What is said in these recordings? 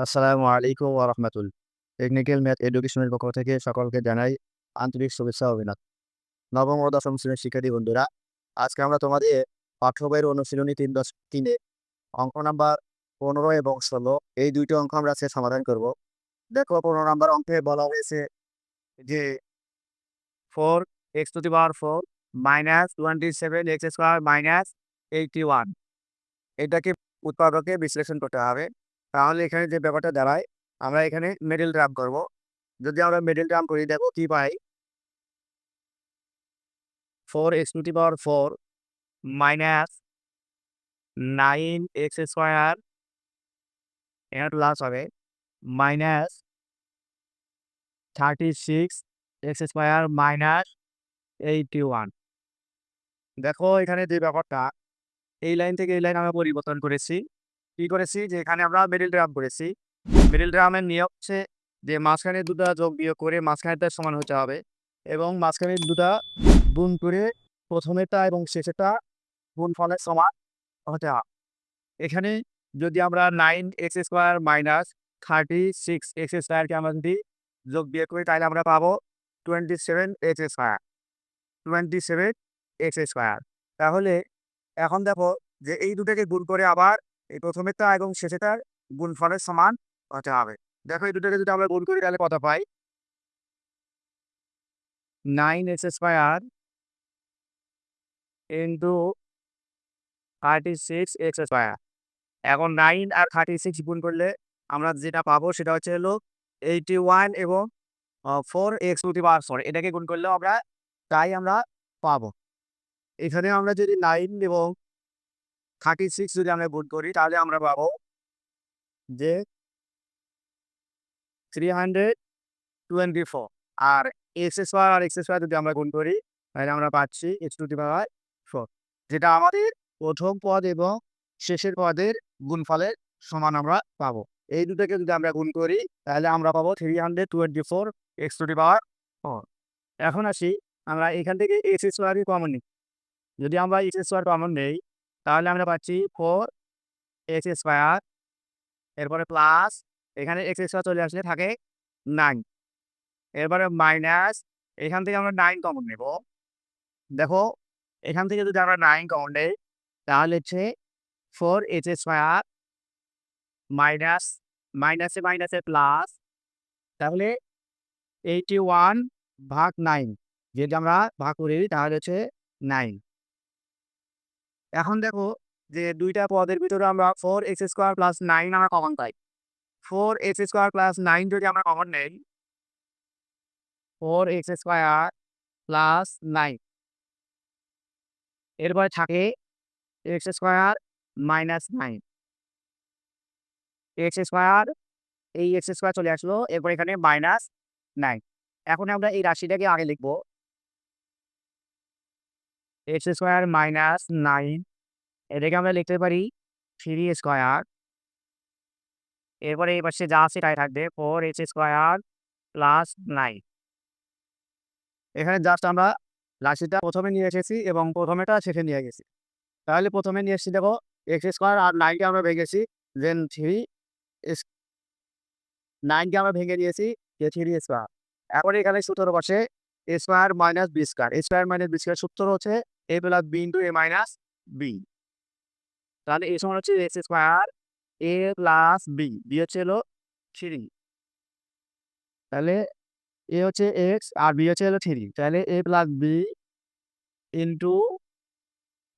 আসসালামু আলাইকুম ওয়া রাহমাতুল্লাহ। টেকনিক্যাল ম্যাথ এডুকেশনের পক্ষ থেকে সকলকে জানাই আন্তরিক শুভেচ্ছা ও অভিনন্দন। নবম ও দশম শ্রেণীর শিক্ষার্থী বন্ধুরা, আজকে আমরা তোমাদের পাঠ্য বইয়ের অনুশীলনী ৩.৩ এ অঙ্ক নাম্বার ১৫ এবং ১৬ এই ২ টি অঙ্ক আমরা আজকে সমাধান করব। দেখো ১৫ নাম্বার অঙ্কে বলা হয়েছে যে 4x⁴ মাইনাস 27x² মাইনাস 81 এটাকে উৎপাদকে বিশ্লেষণ করতে হবে। তাহলে এখানে যে ব্যাপারটা দাঁড়ায়, আমরা এখানে মিডল টার্ম করব। যদি আমরা মিডল টার্ম করি দেখো কি পাই, 4x⁴ মাইনাস 9x² এখানে প্লাস হবে মাইনাস 36x² মাইনাস 81। দেখো এখানে যে ব্যাপারটা, এই লাইন থেকে এই লাইন আমরা পরিবর্তন করেছি। কি করেছি যে এখানে আমরা মিডল টার্ম করেছি। মিডল টার্মের নিয়ম হচ্ছে যে মাঝখানে দুটা যোগ বিয়োগ করে মাঝখানেরটা সমান হতে হবে এবং মাঝখানের দুটা গুণ করে প্রথমেরটা এবং শেষেরটা গুণফলের সমান হতে হবে। এখানে যদি আমরা 9x² মাইনাস 36x² কে আমরা যদি যোগ বিয়োগ করি তাহলে আমরা পাবো 27x²। 27x²। তাহলে এখন দেখো যে এই দুটাকে গুণ করে আবার এই প্রথমেরটা এবং শেষেরটার গুণফলের সমান হতে হবে। দেখো এই দুটাকে যদি আমরা গুণ করি তাহলে কত পাই, 9x² ইন্টু 36x²। এখন 9 আর 36 গুণ করলে আমরা যেটা পাবো সেটা হচ্ছে হলো 81 এবং 4x⁴ এটাকে গুণ করলেও আমরা তাই আমরা পাবো। এখানে আমরা যদি 9 এবং 36 যদি আমরা গুণ করি তাহলে আমরা পাবো যে 324। আর x² আর x² যদি আমরা গুণ করি তাহলে আমরা পাচ্ছি x⁴, যেটা আমাদের প্রথম পদ এবং শেষের পদের গুণফলের সমান আমরা পাবো। এই দুটোকে যদি আমরা গুণ করি তাহলে আমরা পাবো 324 x⁴। এখন আসি, আমরা এখান থেকে x² কমন নিই। যদি আমরা x² কমন নেই তাহলে আমরা পাচ্ছি 4x², এরপরে প্লাস এখানে x² চলে আসলে থাকে 9, এরপরে মাইনাস এখান থেকে আমরা 9 কমন নেব। দেখো এখান থেকে যদি আমরা 9 কমন নেই তাহলে হচ্ছে 4x² মাইনাস মাইনাসে মাইনাসে প্লাস, তাহলে 81 ভাগ 9 যদি আমরা ভাগ করি তাহলে হচ্ছে 9। এখন দেখো যে দুইটা পদের ভিতরে আমরা 4x² প্লাস 9 আমরা কমন পাই। 4x² প্লাস 9 যদি আমরা কমন নেই, 4x² প্লাস 9 এরপরে থাকে x² মাইনাস 9। x², এই x² চলে আসলো, এরপর এখানে মাইনাস 9। এখন আমরা এই রাশিটাকে আগে লিখব, x² মাইনাস 9 এটাকে আমরা লিখতে পারি 3² এরপরে এই পাশে যা আছে তাই থাকবে 4x² প্লাস 9। এখানে জাস্ট আমরা রাশিটা প্রথমে নিয়ে এসেছি এবং প্রথমেটা শেষে নিয়ে গেছি। তাহলে প্রথমে নিয়ে এসেছি দেখো x² আর 9 কে আমরা ভেঙেছি, দেন 9 কে আমরা ভেঙে দিয়েছি যে 3²। এখন এখানে সূত্র বসে a² minus b²। a² minus b² সূত্র হচ্ছে a plus b into a minus b। তাহলে এই সমান হচ্ছে x² a plus b, b হচ্ছে হলো 3। তাহলে a হচ্ছে x আর b হচ্ছে হলো 3, তাহলে a plus b into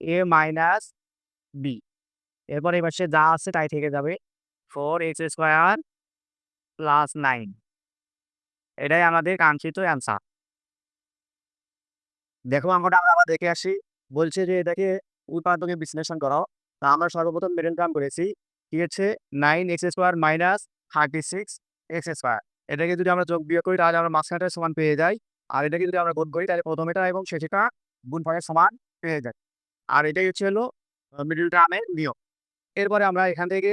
a minus b। এরপর এই পাশে যা আছে তাই থেকে যাবে 4x² প্লাস 9। এটাই আমাদের কাঙ্ক্ষিত অ্যান্সার। দেখো অঙ্কটা আমরা আবার দেখে আসি। বলছে যে এটাকে উৎপাদকে বিশ্লেষণ করো। তা আমরা সর্বপ্রথম মিডল টার্ম করেছি। কি হচ্ছে 9x² মাইনাস 36x²। এটাকে যদি আমরা যোগ বিয়োগ করি তাহলে আমরা মাঝখানটার সমান পেয়ে যাই। আর এটাকে যদি আমরা গুণ করি তাহলে প্রথমেটা এবং শেষেরটা গুণফলের সমান পেয়ে যাই। আর এটাই হচ্ছে হলো মিডল টার্মের নিয়ম। এরপরে আমরা এখান থেকে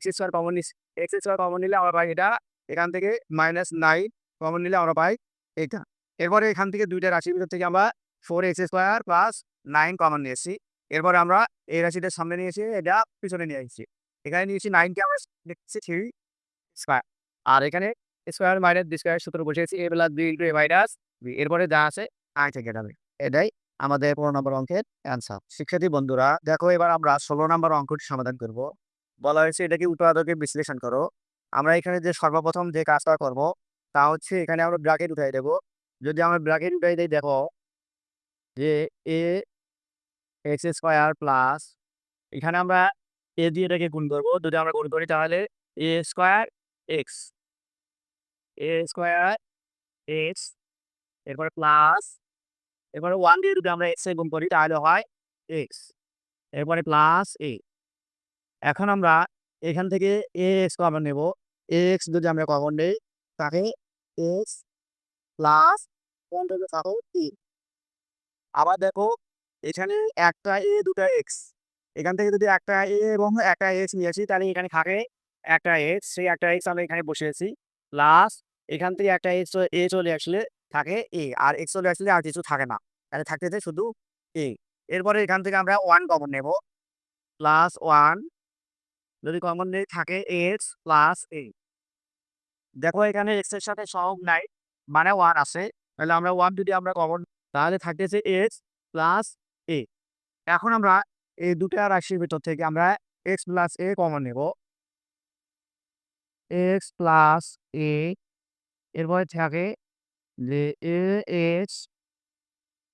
x² কমন নিচ্ছি। x² কমন নিলে আমরা পাই এটা, এখান থেকে -9 কমন নিলে আমরা পাই এটা। এরপরে এখান থেকে দুইটা রাশির ভিতর থেকে আমরা 4x² প্লাস 9 কমন নিয়েছি। এরপরে আমরা এই রাশিটার সামনে নিয়েছি, এটা পিছনে নিয়ে আসছি। এখানে নিয়েছি 9 কে আমরা লিখছি 3, স্কয়ার। আর এখানে স্কয়ার মাইনাস বি স্কয়ার সূত্র বসিয়েছি a plus B into a minus B. এরপরে যা আছে তাই থেকে যাবে। এটাই আমাদের ১৫ নম্বর অঙ্কের অ্যান্সার। শিক্ষার্থী বন্ধুরা, দেখো এবার আমরা ১৬ নম্বর অঙ্কটি সমাধান করব। বলা হয়েছে এটাকে উৎপাদকে বিশ্লেষণ করো। আমরা এখানে যে সর্বপ্রথম যে কাজটা করব তা হচ্ছে এখানে আমরা ব্র্যাকেট উঠাই দেব। যদি আমরা ব্র্যাকেট উঠাই দেই, দেখো যে a এক্স স্কয়ার প্লাস, এখানে আমরা a দিয়ে এটাকে গুণ করব। যদি আমরা গুণ করি তাহলে a স্কয়ার এক্স, এক্স, এরপরে প্লাস, এরপরে 1 দিয়ে যদি আমরা এক্স এ গুণ করি তাহলে হয় এক্স, এরপরে প্লাস এ। এখন আমরা এখান থেকে এক্স কমন নেব। এক্স যদি আমরা কমন নেই তাকে এক্স প্লাস 1 থেকে থাকো 3। আবার দেখো এখানে একটা এ দুটা এক্স, এখান থেকে যদি একটা এ এবং একটা এক্স নিয়ে আসি তাহলে এখানে থাকে একটা এক্স, সেই একটা এক্স আমরা এখানে বসিয়েছি প্লাস এখান থেকে একটা এক্স এ চলে আসলে থাকে এ, আর এক্স চলে আসলে আর কিছু থাকে না, তাহলে থাকতেছে শুধু এ। এরপরে এখান থেকে আমরা 1 কমন নেব, প্লাস 1 যদি কমন নেই থাকে এক্স প্লাস এ। দেখো এখানে এক্স এর সাথে সহগ নাই মানে 1 আছে, তাহলে আমরা 1 যদি আমরা কমন তাহলে থাকতেছে এক্স প্লাস এ। এখন আমরা এই দুটা রাশির ভিতর থেকে আমরা এক্স প্লাস এ কমন নেব, এক্স প্লাস এ। এরপরে থাকে যে এ এক্স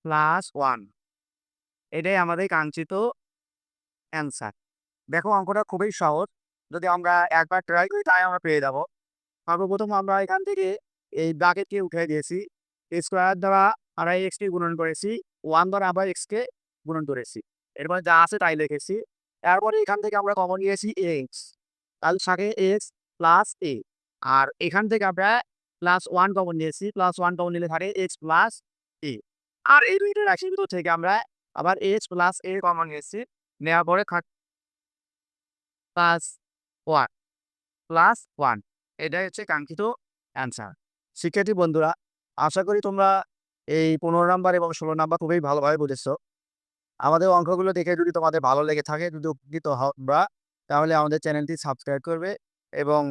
প্লাস 1, এটাই আমাদের কাঙ্ক্ষিত অ্যান্সার। দেখো অঙ্কটা খুবই সহজ, যদি আমরা একবার ট্রাই করি তাই আমরা পেয়ে যাব। সর্বপ্রথম আমরা এখান থেকে এই ব্র্যাকেটকে উঠিয়ে দিয়েছি, স্কোয়ার দ্বারা আমরা এক্সকে গুণন করেছি, 1 দ্বারা আবার এক্সকে গুণন করেছি, এরপরে যা আছে তাই লিখেছি। তারপরে এখান থেকে আমরা কমন নিয়েছি এক্স, তাহলে থাকে এক্স প্লাস এ। আর এখান থেকে আমরা প্লাস 1 কমন নিয়েছি, প্লাস 1 কমন নিলে থাকে এক্স প্লাস এ। আর এই দুইটা রাশির ভিতর থেকে আমরা আবার এক্স প্লাস এ কমন নিয়েছি, নেওয়ার পরে প্লাস 1 প্লাস 1, এটাই হচ্ছে কাঙ্ক্ষিত অ্যান্সার। শিক্ষার্থী বন্ধুরা, আশা করি তোমরা এই ১৫ নাম্বার এবং ১৬ নাম্বার খুবই ভালোভাবে বুঝেছো। আমাদের অঙ্কগুলো দেখে যদি তোমাদের ভালো লেগে থাকে, যদি উপকৃত হবা, তাহলে আমাদের চ্যানেলটি সাবস্ক্রাইব করবে এবং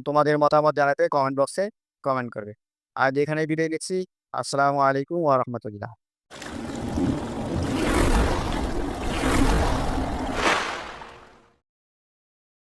তোমাদের মতামত জানাতে কমেন্ট বক্সে কমেন্ট করবে। আর যেখানে বিদায় নিচ্ছি, আসসালামু আলাইকুম ওয়া রাহমাতুল্লাহ।